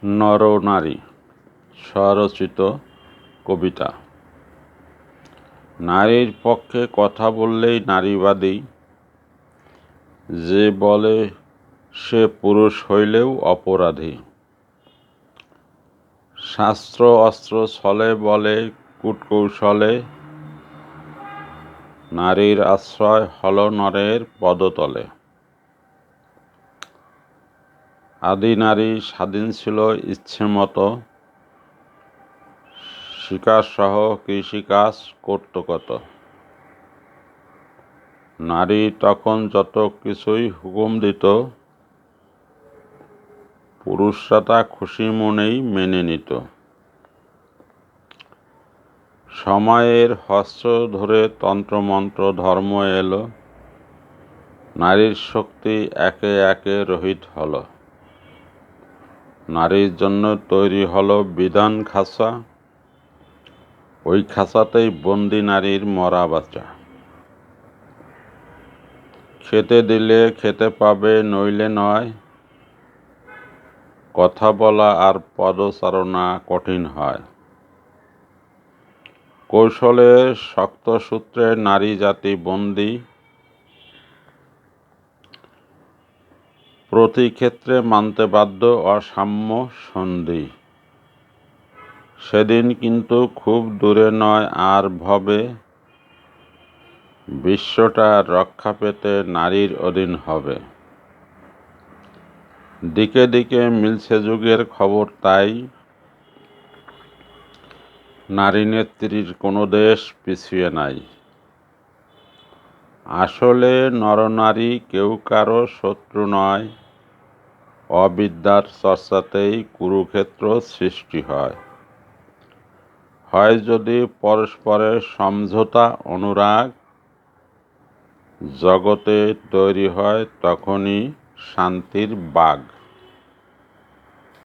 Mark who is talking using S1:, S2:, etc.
S1: নরনারী স্বরচিত কবিতা। নারীর পক্ষে কথা বললেই নারীবাদী, যে বলে সে পুরুষ হইলেও অপরাধী। শাস্ত্র অস্ত্র ছলে বলে কূটকৌশলে, নারীর আশ্রয় হল নরের পদতলে। আদি নারী স্বাধীন ছিল ইচ্ছে মতো, শিকারসহ কৃষিকাজ করত কত। নারী তখন যত কিছুই হুকুম দিত, পুরুষরা তা খুশি মনেই মেনে নিত। সময়ের হস্ত ধরে তন্ত্রমন্ত্র ধর্ম এলো, নারীর শক্তি একে একে রহিত হলো। নারীর জন্য তৈরি হলো বিধান খাঁচা, ওই খাঁচাতেই বন্দি নারীর মরা বাঁচা। খেতে দিলে খেতে পাবে নইলে নয়, কথা বলা আর পদচারণা কঠিন হয়। কৌশলে শক্ত সূত্রে নারী জাতি বন্দী, প্রতি ক্ষেত্রে মানতে বাধ্য অসাম্য সন্ধি। সেদিন কিন্তু খুব দূরে নয় আর ভবে, বিশ্বটা রক্ষা পেতে নারীর অধীন হবে। দিকে দিকে মিলছে যুগের খবর তাই, নারী নেত্রীর কোনো দেশ পিছিয়ে নাই। আসলে নরনারী কেউ কারো শত্রু নয়, অবিদ্যার চর্চাতেই কুরুক্ষেত্র সৃষ্টি হয়। হয় যদি পরস্পরের সমঝোতা অনুরাগ, জগতে তৈরি হয় তখনই শান্তির বাগ।